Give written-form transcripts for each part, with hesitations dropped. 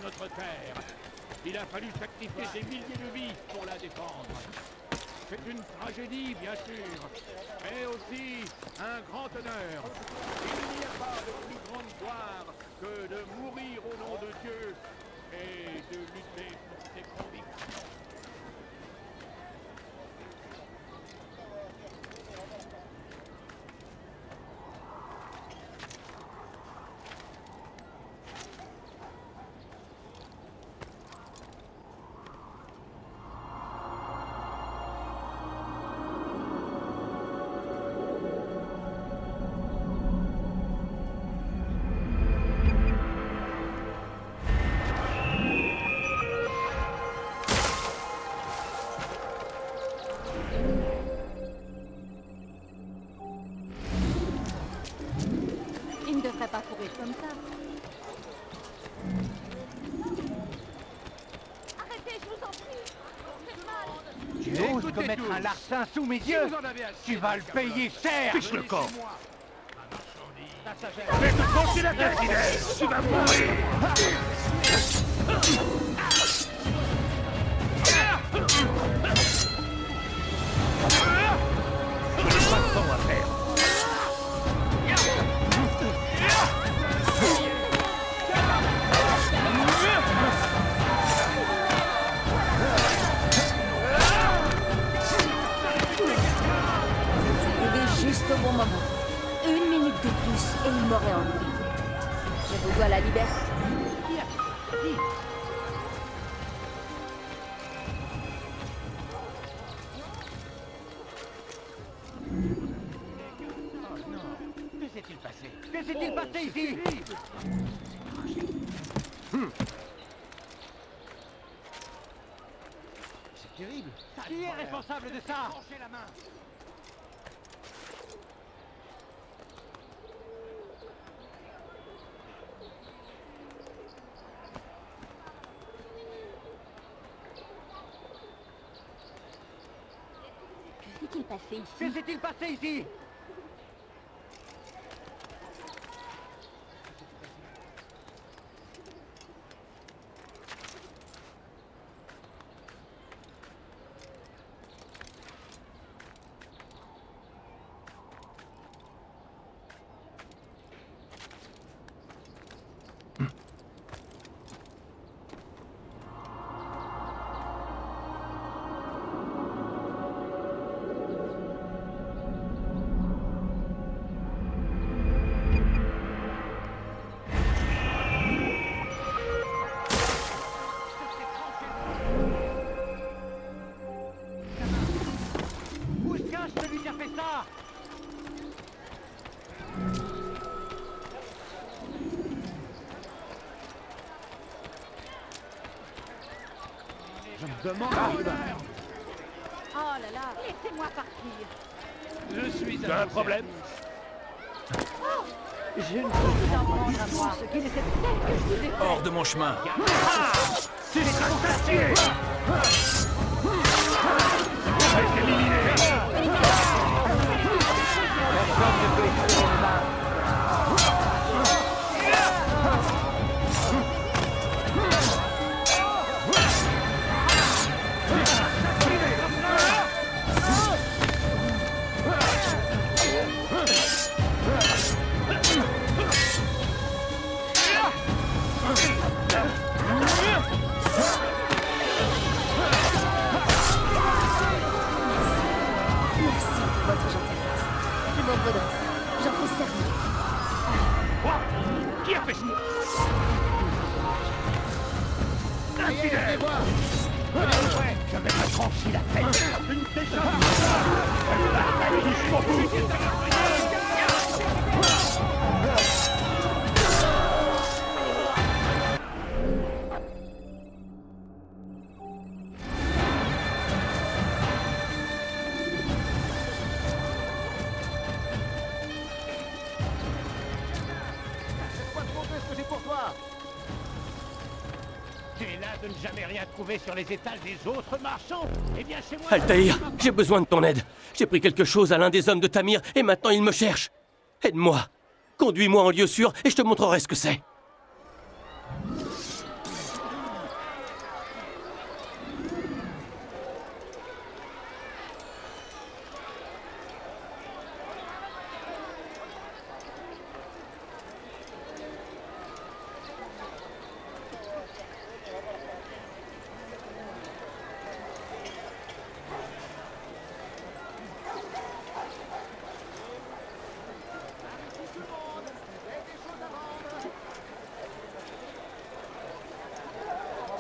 Notre terre. Il a fallu sacrifier des milliers de vies pour la défendre. C'est une tragédie, bien sûr, mais aussi un grand honneur. Il n'y a pas de plus grande gloire que de mourir au nom de Dieu et de lutter pour ses convictions. Pas courir comme ça. Arrêtez, je vous en prie. Faites mal. Tu oses commettre un larcin sous mes yeux? Tu vas le payer cher. Fiche le camp. Fais te trancher la tête, Inès. Tu vas mourir. Je n'ai pas de temps à faire. Juste au bon moment. Une minute de plus et il m'aurait ennuyé. Je vous dois la liberté. Oh non. Que s'est-il passé? Que s'est-il passé ici? C'est terrible. Qui est responsable de ça? Tranchez la main. Que s'est-il passé ici? Que s'est-il passé ici? Celui qui a fait ça! Je me demande... Oh là là, laissez-moi partir. Je suis Tu as un problème? Je ne peux vous en prendre à moi. Ce qu'il est peut-être que je vous ai fait. hors de mon chemin. Tu es contentieux! Personne ne peut exprimer le mal. J'en fais servir. Quoi? Qui a fait ça? Infidèle! Ouais, je vais te trancher la tête! Une décharge! de ne jamais rien trouver sur les étals des autres marchands. Eh bien, chez moi... Altaïr, j'ai besoin de ton aide. J'ai pris quelque chose à l'un des hommes de Tamir et maintenant il me cherche. Aide-moi. Conduis-moi en lieu sûr et je te montrerai ce que c'est.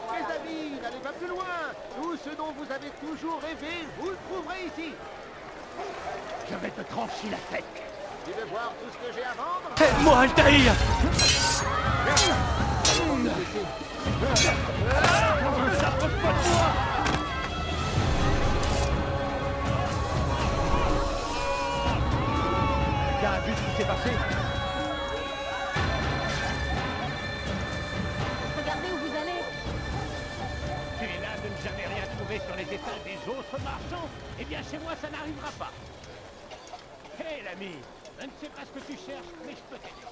Mes amis, n'allez pas plus loin. Tout ce dont vous avez toujours rêvé, vous le trouverez ici. Je vais te trancher la tête. Tu veux voir tout ce que j'ai à vendre? Aide-moi, Altaïr. T'approche pas de moi. T'as vu ce qui s'est passé? Regardez où vous allez. Tu es là de ne jamais rien trouver sur les étals des autres marchands? Eh bien, chez moi, ça n'arrivera pas. Hé, l'ami, je ne sais pas ce que tu cherches, mais je peux t'aider.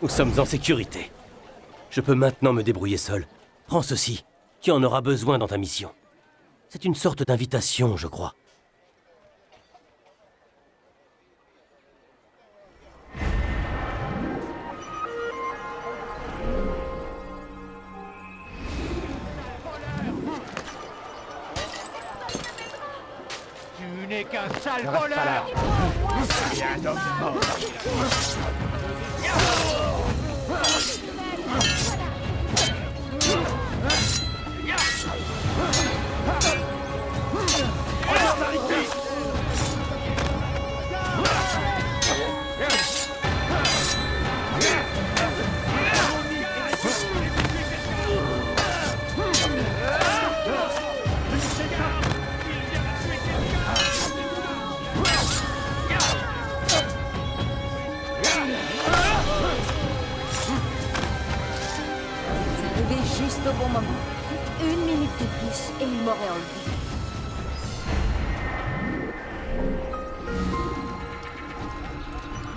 Nous sommes en sécurité. Je peux maintenant me débrouiller seul. Prends ceci. Tu en auras besoin dans ta mission. C'est une sorte d'invitation, je crois. Tu n'es qu'un sale voleur! C'est un homme mort! Vous arrivez juste au bon moment. Une minute de plus et il m'aurait enlevé.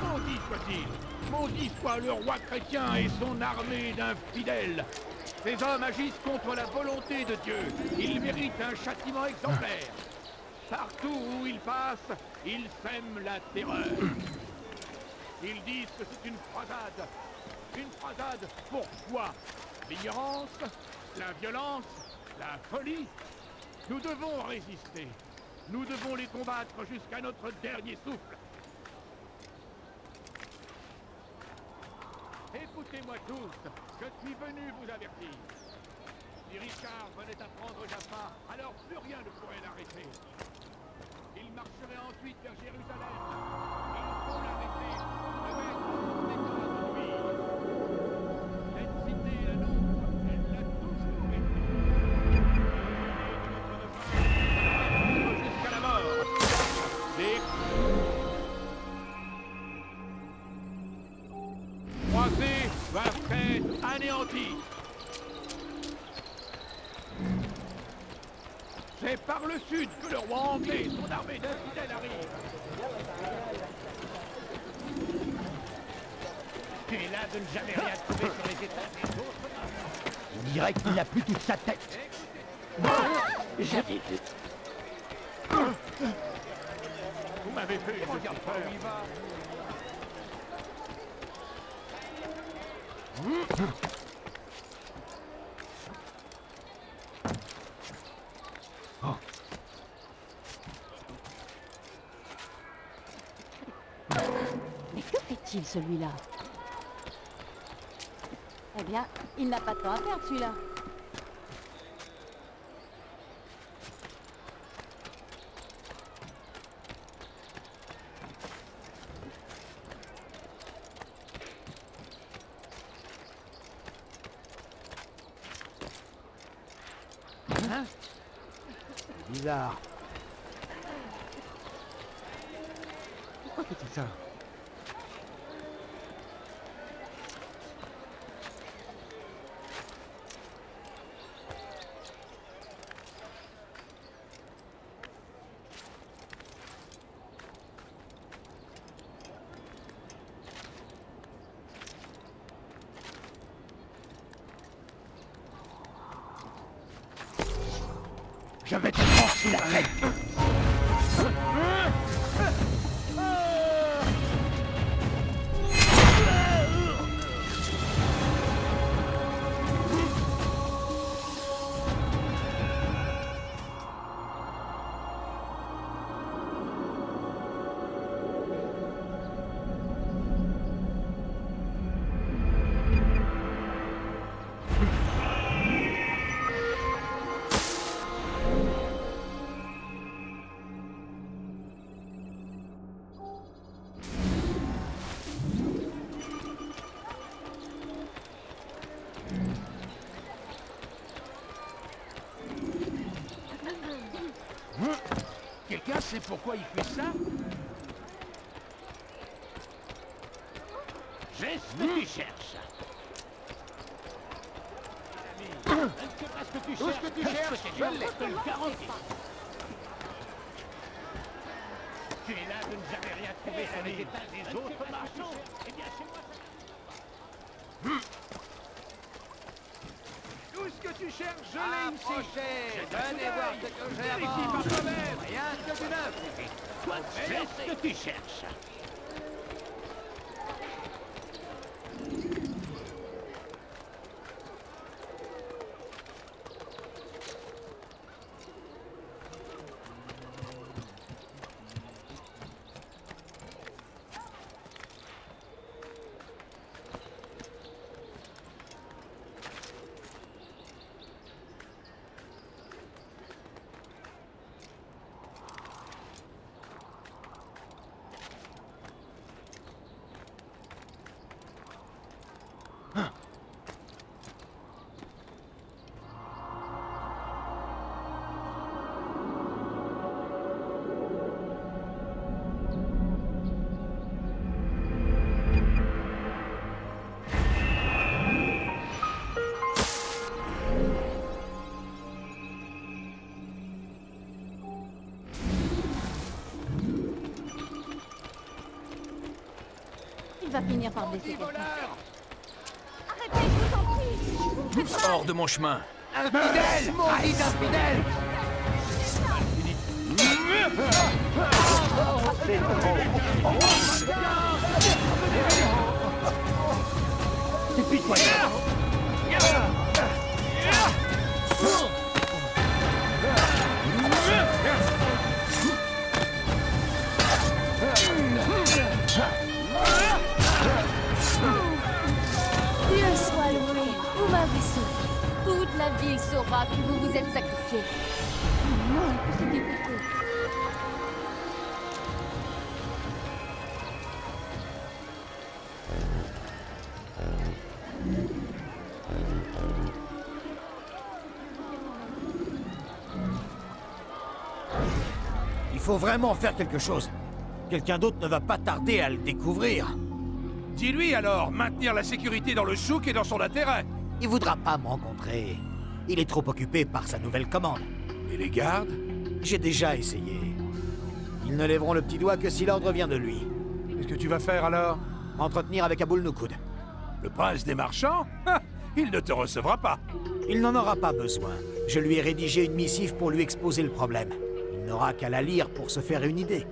Maudit soit-il! Maudit soit le roi chrétien et son armée d'infidèles! Ces hommes agissent contre la volonté de Dieu. Ils méritent un châtiment exemplaire. Partout où ils passent, ils sèment la terreur. Ils disent que c'est une croisade. Une croisade pour quoi? L'ignorance, la violence, la folie? Nous devons résister. Nous devons les combattre jusqu'à notre dernier souffle. Écoutez-moi tous, je suis venu vous avertir. Si Richard venait à prendre Jaffa, alors plus rien ne pourrait l'arrêter. Il marcherait ensuite vers Jérusalem. Il faut l'arrêter. Le maître n'est pas de lui. Cette cité est la nôtre. Elle l'a toujours été. Et notre devoir, jusqu'à la mort. Les croisés doivent être anéantis. C'est par le sud que le roi anglais et son armée d'infidèles arrivent. Tu es là de ne jamais rien trouver sur les étals des autres marchands. On dirait qu'il n'a plus toute sa tête. J'avais vu. Vous m'avez fait une petite peur. Mais que fait-il, celui-là? Eh bien, il n'a pas de temps à perdre, celui-là. Hein? C'est bizarre. Pourquoi fait-il ça? Je vais te trancher la tête. Quelqu'un sait pourquoi il fait ça? J'ai ce que tu cherches. Elle ne sait pas ce que tu Tout cherches. ce que tu cherches, je l'ai. te le garantis. Tu es là, je ne jamais rien trouvé sur les états des autres marchands. Eh bien, c'est moi ça. Tout ce que tu cherches, je l'ai ici. Venez voir ce que j'ai à Ici, pas de problème. Rien que du neuf. Toi, c'est ce que tu cherches. Il va finir par blesser quelqu'un. Arrêtez, je vous en prie. Vous me faites mal. Hors de mon chemin. Infidèle! Maudit infidèle! C'est pitoyable. Dieu soit loué. Vous m'avez sauvé. Toute la ville saura que vous vous êtes sacrifié. Non, que c'était plutôt. Il faut vraiment faire quelque chose. Quelqu'un d'autre ne va pas tarder à le découvrir. Dis-lui alors, maintenir la sécurité dans le souk est dans son intérêt. Il voudra pas me rencontrer. Il est trop occupé par sa nouvelle commande. Et les gardes? J'ai déjà essayé. Ils ne lèveront le petit doigt que si l'ordre vient de lui. Qu'est-ce que tu vas faire alors? M'entretenir avec Aboul Noukoud. Le prince des marchands? Il ne te recevra pas. Il n'en aura pas besoin. Je lui ai rédigé une missive pour lui exposer le problème. Il n'aura qu'à la lire pour se faire une idée.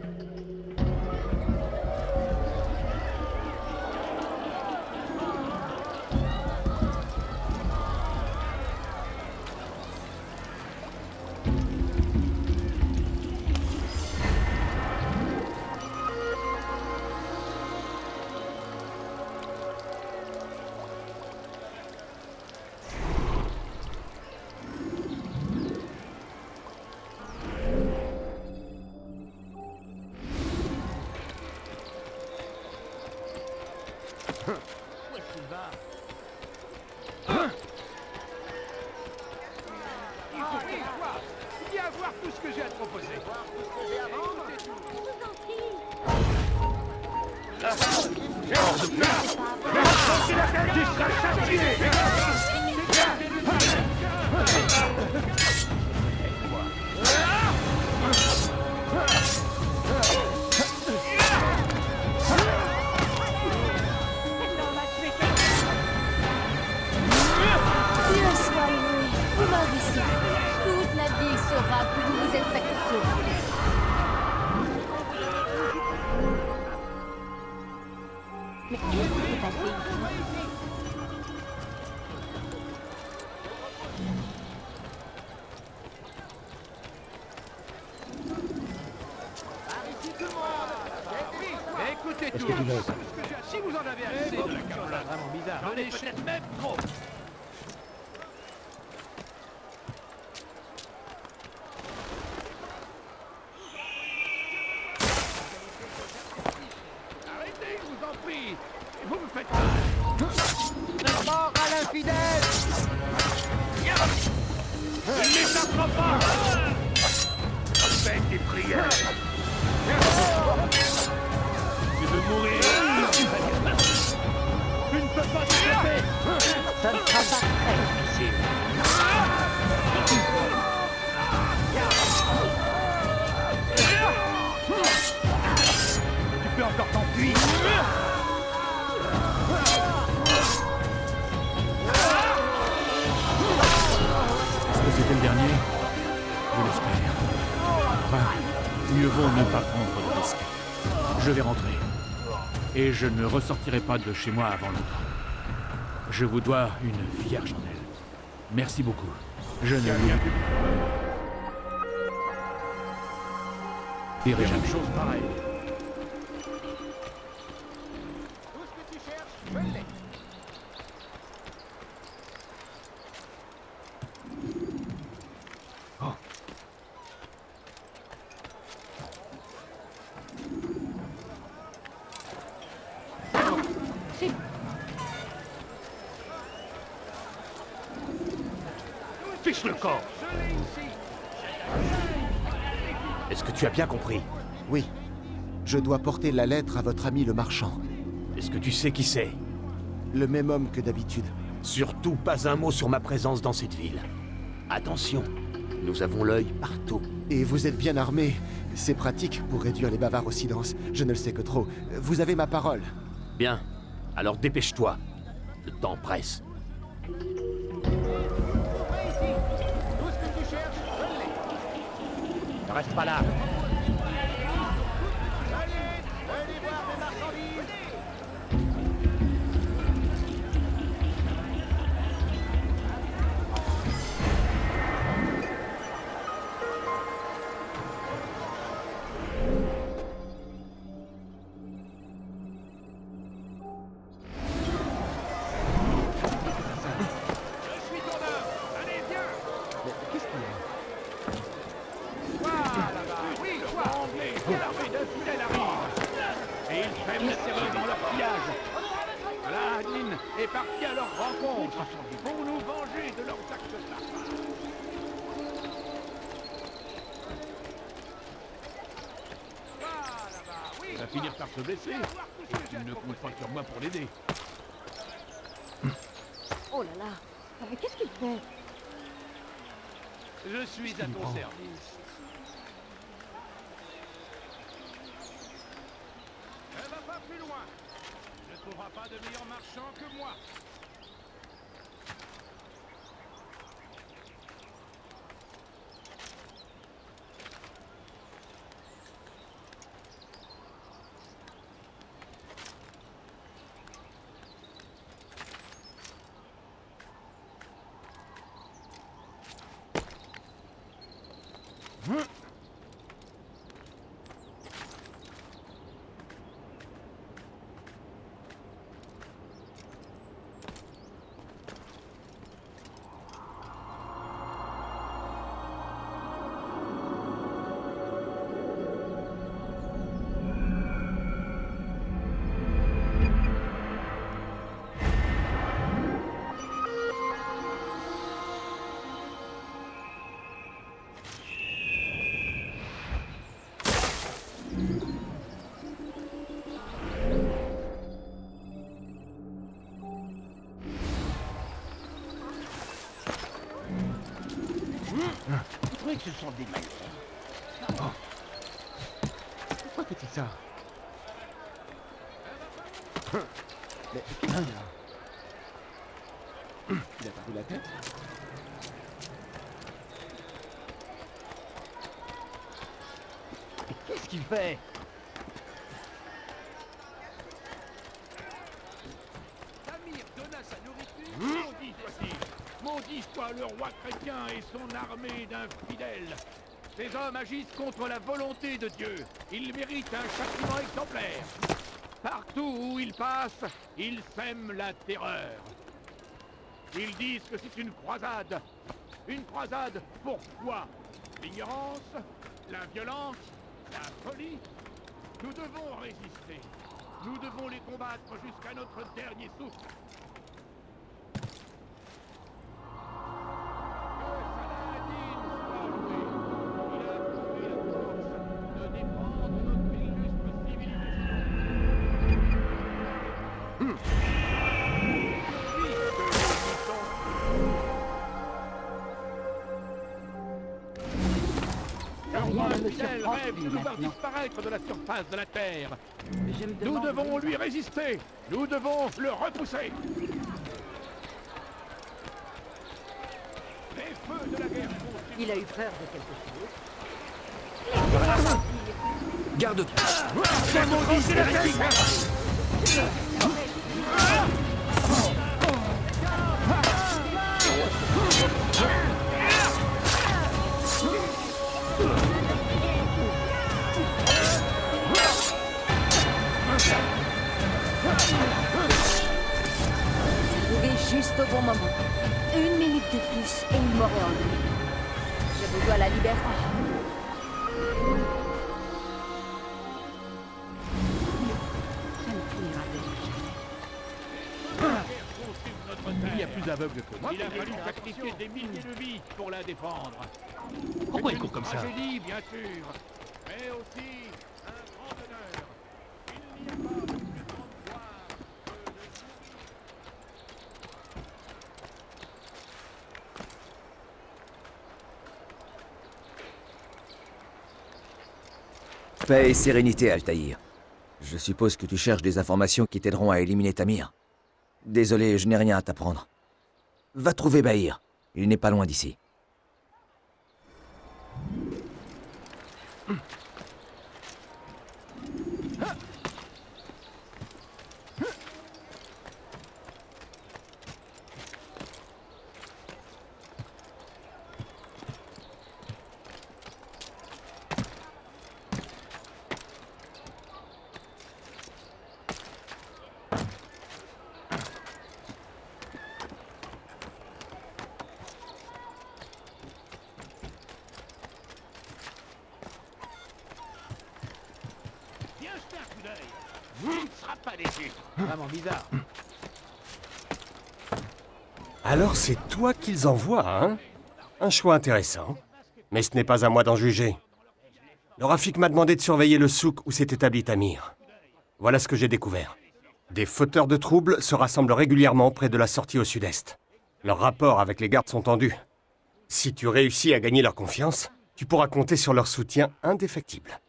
Viens voir tout ce que j'ai à te proposer. Dieu soit loué. Vous m'avez sauvé. Toute la ville saura que Écoutez tous. Si vous en avez assez de la carotte, Vraiment bizarre. j'en ai peut-être même trop. Arrêtez, je vous en prie. Vous me faites mal. Mort à l'infidèle! Il n'échappera pas. Faites des prières. Tu veux mourir? Tu ne peux pas t'échapper. Ça ne sera pas très difficile. Tu peux encore t'enfuir. Est-ce que c'était le dernier? Je l'espère. Enfin, mieux vaut ne pas prendre de risques. Je vais rentrer. Et je ne ressortirai pas de chez moi avant longtemps. Je vous dois une fière chandelle. Merci beaucoup. Je ne vous dirai jamais. Chose pareille. Tout ce que tu cherches, je l'ai. Fiche le corps. Est-ce que tu as bien compris? Oui. Je dois porter la lettre à votre ami le marchand. Est-ce que tu sais qui c'est? Le même homme que d'habitude. Surtout pas un mot sur ma présence dans cette ville. Attention, nous avons l'œil partout. Et vous êtes bien armé. C'est pratique pour réduire les bavards au silence. Je ne le sais que trop. Vous avez ma parole. Bien, alors dépêche-toi. Le temps presse. Tout ce que tu cherches, je l'ai. Ne reste pas là. Allez voir mes marchandises. Je suis ton homme. Allez, viens. Qu'est-ce qu'il y a? Voilà, là-bas. Oui, toi. Anglais, l'armée d'infidèles arrive. Et ils prennent la terreur dans leur pillage. Aladdin est parti à leur rencontre pour nous venger de leurs actes barbares. Va là-bas, oui. Il va finir par se blesser. Il ne compte pas sur moi pour l'aider. Oh là là. Ah, mais qu'est-ce qu'il fait? Je suis à ton service. Ne va pas plus loin. Tu ne trouveras pas de meilleur marchand que moi. Vous trouvez que ce sont des manières? Pourquoi fais-tu ça? Mais qu'est-ce qu'il y a? Il a perdu la tête? Mais qu'est-ce qu'il fait? Samir donna sa nourriture. Maudit soit-il. Maudit soit le roi chrétien et son armée d'infidèles. Ces hommes agissent contre la volonté de Dieu. Ils méritent un châtiment exemplaire. Partout où ils passent, ils sèment la terreur. Ils disent que c'est une croisade. Une croisade pour quoi? L'ignorance? La violence? La folie? Nous devons résister. Nous devons les combattre jusqu'à notre dernier souffle. Que Saladin soit loué. Il a trouvé la force de défendre notre illustre civilisation. Rien ne me Elle surprend rêve plus de nous voir maintenant. disparaître de la surface de la Terre. Je me Nous demande devons où lui résister. Nous devons le repousser. Les feux de la guerre continuent. il a eu peur de quelque chose. Garde-toi. Arrivé juste au bon moment. Une minute de plus et il m'aurait enlevé. Je vous dois la liberté. Ça ne finira peut-être jamais. Il y a plus aveugle que moi. Il a fallu sacrifier des milliers de vies pour la défendre. Pourquoi il court comme ça? Tragédie, bien sûr, mais aussi un grand honneur. Il n'y a pas de plus grande gloire que de Paix et sérénité, Altaïr. Je suppose que tu cherches des informations qui t'aideront à éliminer Tamir. Désolé, je n'ai rien à t'apprendre. Va trouver Bahir. Il n'est pas loin d'ici. Viens jeter un coup d'œil. Tu ne seras pas déçu. Vraiment bizarre. Alors c'est toi qu'ils envoient, hein? Un choix intéressant. Mais ce n'est pas à moi d'en juger. Le Rafik m'a demandé de surveiller le souk où s'est établi Tamir. Voilà ce que j'ai découvert. Des fauteurs de troubles se rassemblent régulièrement près de la sortie au sud-est. Leurs rapports avec les gardes sont tendus. Si tu réussis à gagner leur confiance, tu pourras compter sur leur soutien indéfectible.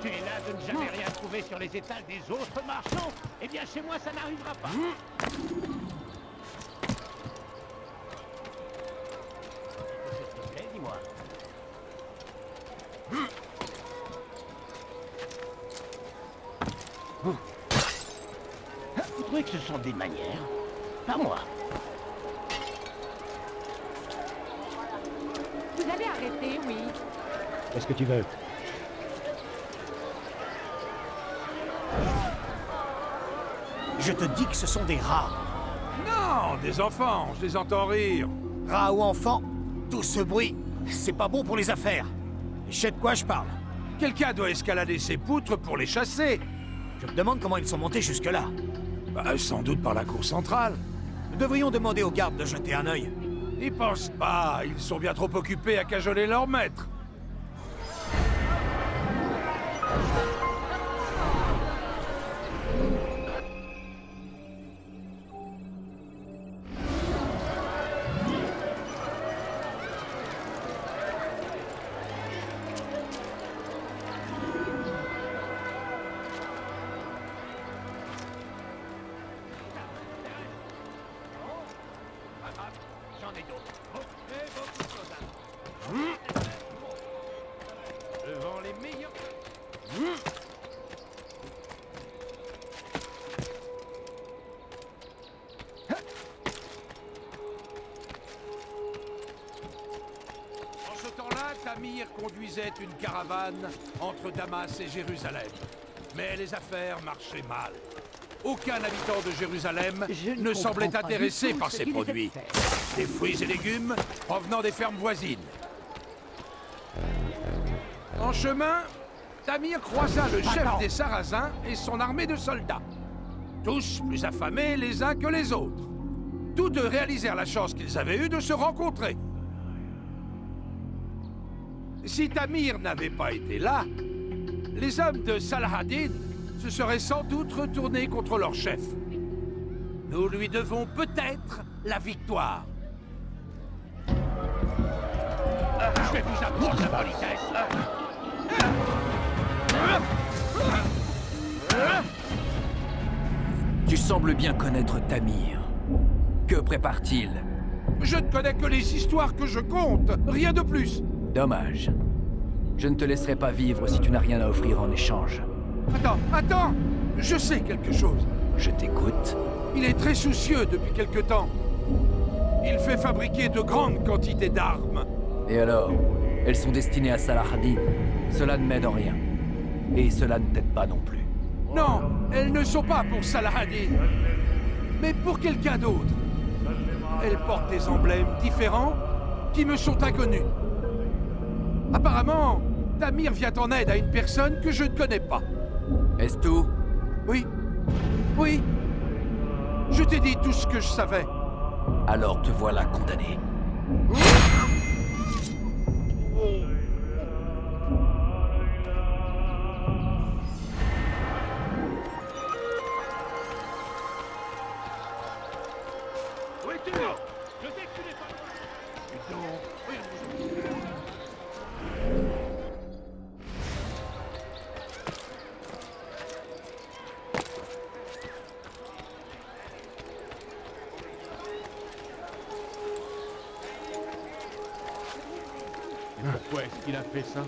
Tu es là de ne jamais rien trouver sur les étals des autres marchands? Eh bien, chez moi, ça n'arrivera pas. Qu'est-ce qui te plaît, dis-moi? Vous trouvez que ce sont des manières? Pas moi. Vous allez arrêter, oui. Qu'est-ce que tu veux? Je te dis que ce sont des rats. Non, des enfants, je les entends rire. Rats ou enfants, tout ce bruit, c'est pas bon pour les affaires. Et je sais de quoi je parle. Quelqu'un doit escalader ces poutres pour les chasser. Je me demande comment ils sont montés jusque-là. Bah, sans doute par la cour centrale. Nous devrions demander aux gardes de jeter un œil. N'y pense pas, ils sont bien trop occupés à cajoler leur maître. J'en ai d'autres. Et beaucoup de choses à faire. Devant les meilleurs. Tamir conduisait une caravane entre Damas et Jérusalem. Mais les affaires marchaient mal. Aucun habitant de Jérusalem ne semblait intéressé par ces produits. Des fruits et légumes provenant des fermes voisines. En chemin, Tamir croisa le chef des Sarrasins et son armée de soldats. Tous plus affamés les uns que les autres. Tous deux réalisèrent la chance qu'ils avaient eue de se rencontrer. Si Tamir n'avait pas été là, les hommes de Salah-ad-Din se seraient sans doute retournés contre leur chef. Nous lui devons peut-être la victoire. Je vais vous apprendre la politesse. Tu sembles bien connaître Tamir. Que prépare-t-il? Je ne connais que les histoires que je compte, rien de plus. Dommage. Je ne te laisserai pas vivre si tu n'as rien à offrir en échange. Attends! Je sais quelque chose. Je t'écoute. Il est très soucieux depuis quelque temps. Il fait fabriquer de grandes quantités d'armes. Et alors? Elles sont destinées à Salah-ad-Din. Cela ne m'aide en rien. Et cela ne t'aide pas non plus. Non, elles ne sont pas pour Salah-ad-Din, mais pour quelqu'un d'autre. Elles portent des emblèmes différents qui me sont inconnus. Apparemment, Tamir vient en aide à une personne que je ne connais pas. Est-ce tout? Oui. Je t'ai dit tout ce que je savais. Alors te voilà condamné. Où es-tu? Je sais que tu n'es pas là. Dis donc, regarde-moi. Et pourquoi est-ce qu'il a fait ça?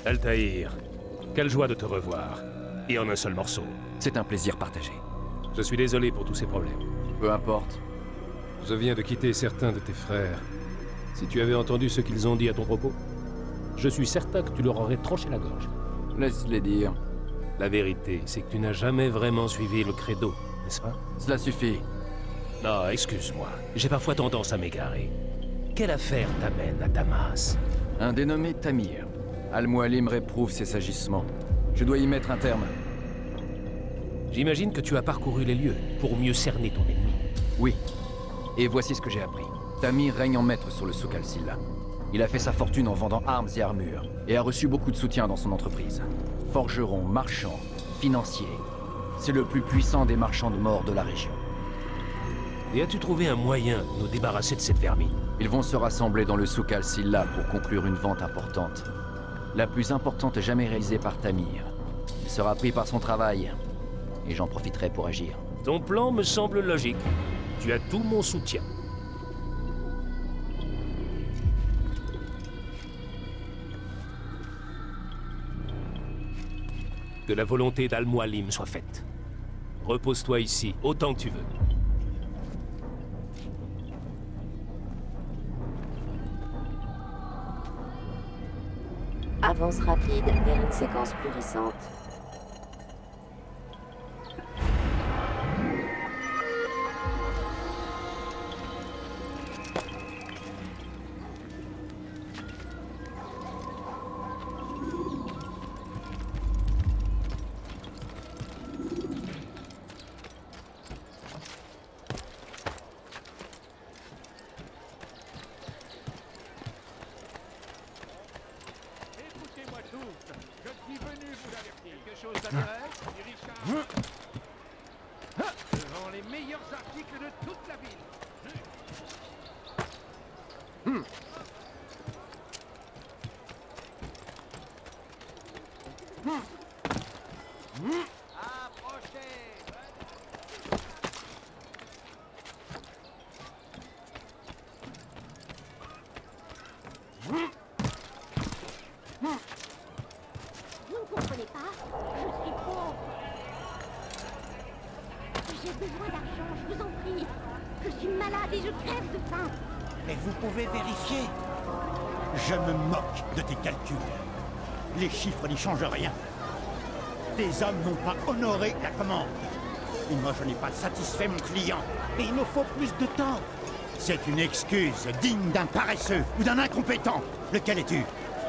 Altaïr, quelle joie de te revoir. Et en un seul morceau. C'est un plaisir partagé. Je suis désolé pour tous ces problèmes. Peu importe. Je viens de quitter certains de tes frères. Si tu avais entendu ce qu'ils ont dit à ton propos, je suis certain que tu leur aurais tranché la gorge. Laisse-les dire. La vérité, c'est que tu n'as jamais vraiment suivi le credo, n'est-ce pas? Cela suffit. Non, excuse-moi. J'ai parfois tendance à m'égarer. Quelle affaire t'amène à Damas? Un dénommé Tamir. Al-Mualim réprouve ses agissements. Je dois y mettre un terme. J'imagine que tu as parcouru les lieux pour mieux cerner ton ennemi. Oui. Et voici ce que j'ai appris. Tamir règne en maître sur le souk al-Silla. Il a fait sa fortune en vendant armes et armures, et a reçu beaucoup de soutien dans son entreprise. Forgeron, marchand, financier. C'est le plus puissant des marchands de mort de la région. Et as-tu trouvé un moyen de nous débarrasser de cette vermine? Ils vont se rassembler dans le souk al-Silla pour conclure une vente importante. La plus importante jamais réalisée par Tamir. Il sera pris par son travail, et j'en profiterai pour agir. Ton plan me semble logique. Tu as tout mon soutien. Que la volonté d'Al-Mualim soit faite. Repose-toi ici, autant que tu veux. Avance rapide vers une séquence plus récente. Écoutez-moi tous, je suis venu vous avertir. Quelque chose d'intérêt, Richard? Devant les meilleurs articles de toute la ville. malade et je crève de faim. Mais vous pouvez vérifier. Je me moque de tes calculs. Les chiffres n'y changent rien. Tes hommes n'ont pas honoré la commande. Et moi, je n'ai pas satisfait mon client. Et il me faut plus de temps. C'est une excuse digne d'un paresseux ou d'un incompétent. Lequel es-tu?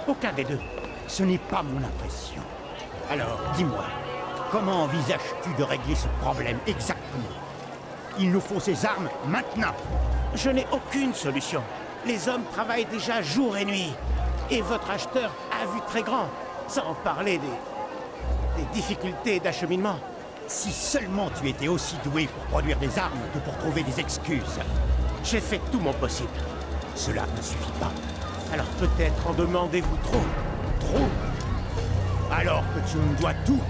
Aucun des deux. Ce n'est pas mon impression. Alors, dis-moi, comment envisages-tu de régler ce problème exactement? Il nous faut ces armes maintenant. Je n'ai aucune solution. Les hommes travaillent déjà jour et nuit. Et votre acheteur a vu très grand, sans parler des difficultés d'acheminement. Si seulement tu étais aussi doué pour produire des armes que pour trouver des excuses. J'ai fait tout mon possible. Cela ne suffit pas. Alors peut-être en demandez-vous trop. Trop. Alors que tu me dois tout.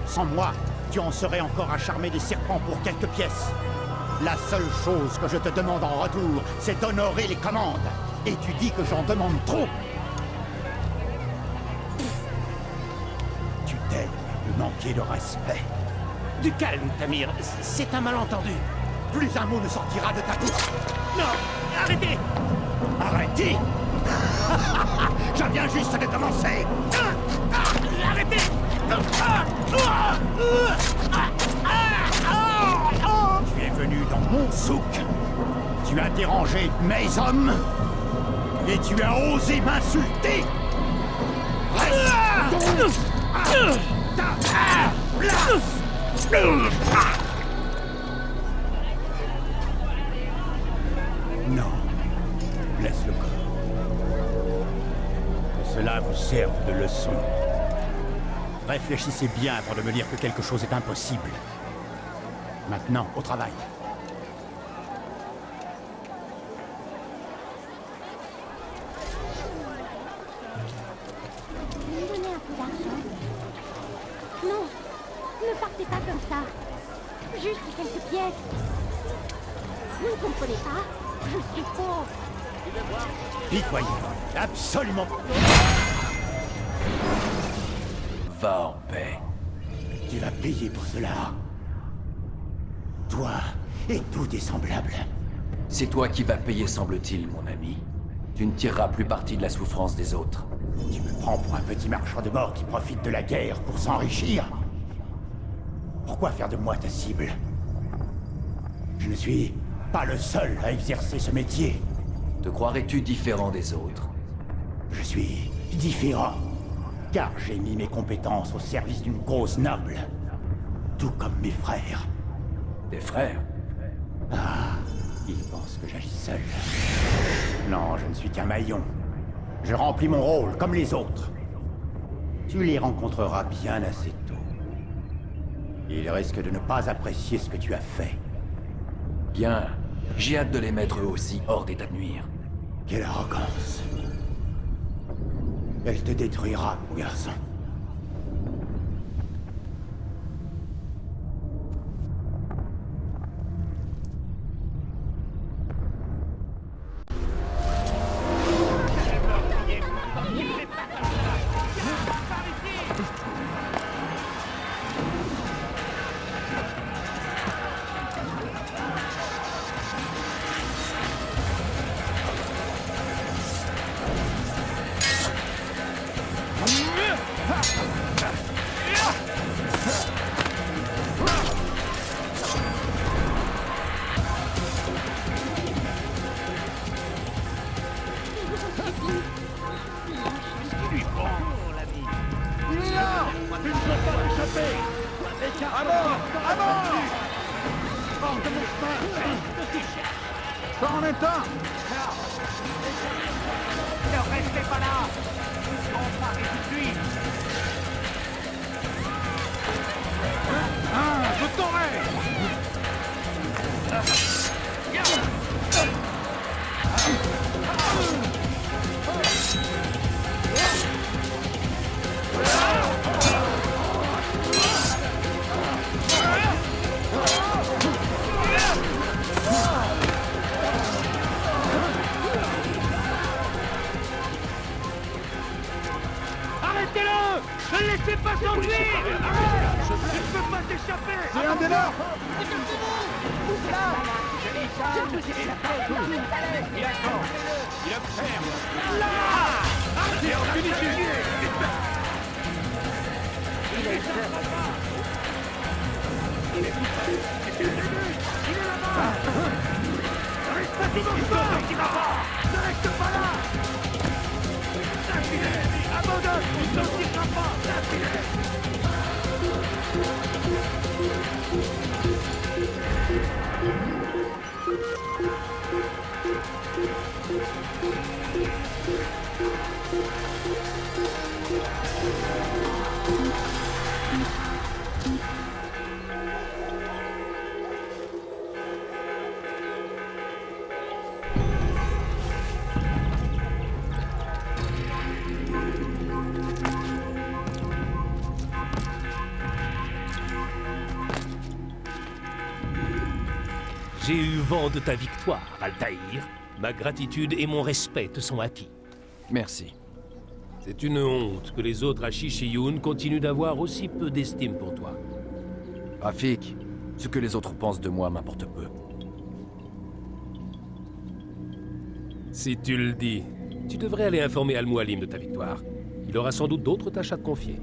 Sans moi, tu en serais encore à charmer des serpents pour quelques pièces. La seule chose que je te demande en retour, c'est d'honorer les commandes. Et tu dis que j'en demande trop. Tu t'aimes de manquer de respect. Du calme, Tamir. C'est un malentendu. Plus un mot ne sortira de ta bouche. Non, arrêtez. Arrêtez. Je viens juste de commencer. Arrêtez. Tu es venu dans mon souk. Tu as dérangé mes hommes. Et tu as osé m'insulter. Reste donc à ta place. Non. Laisse le corps. Que cela vous serve de leçon. Réfléchissez bien avant de me dire que quelque chose est impossible. Maintenant, au travail. Vous me donnez un peu d'argent? Non, ne partez pas comme ça. Juste quelques pièces. Vous ne comprenez pas? Je suis pauvre. Pitoyeux. Absolument. Va en paix. Tu vas payer pour cela. Toi et tous tes semblables. C'est toi qui vas payer, semble-t-il, mon ami. Tu ne tireras plus parti de la souffrance des autres. Tu me prends pour un petit marchand de mort qui profite de la guerre pour s'enrichir. Pourquoi faire de moi ta cible? Je ne suis pas le seul à exercer ce métier. Te croirais-tu différent des autres? Je suis différent, car j'ai mis mes compétences au service d'une cause noble. Tout comme mes frères. Tes frères? Ah, ils pensent que j'agis seul. Non, je ne suis qu'un maillon. Je remplis mon rôle comme les autres. Tu les rencontreras bien assez tôt. Ils risquent de ne pas apprécier ce que tu as fait. Bien. J'ai hâte de les mettre eux aussi hors d'état de nuire. Quelle arrogance. Elle te détruira, mon garçon. Il accorde. Il observe. Et en finitude. Il est là-bas. Reste pas tout dans qui va pas. Ne reste pas là. Abandonne. Il ne sortira pas. J'ai eu vent de ta victoire, Altaïr. Ma gratitude et mon respect te sont acquis. Merci. C'est une honte que les autres Ashishiyoun continuent d'avoir aussi peu d'estime pour toi. Rafik, ce que les autres pensent de moi m'importe peu. Si tu le dis, tu devrais aller informer Al-Mualim de ta victoire. Il aura sans doute d'autres tâches à te confier.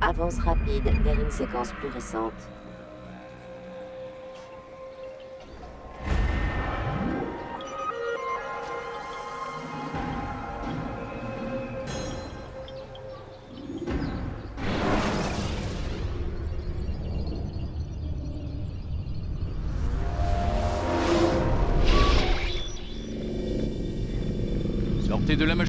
Avance rapide vers une séquence plus récente. Sortez de la machine.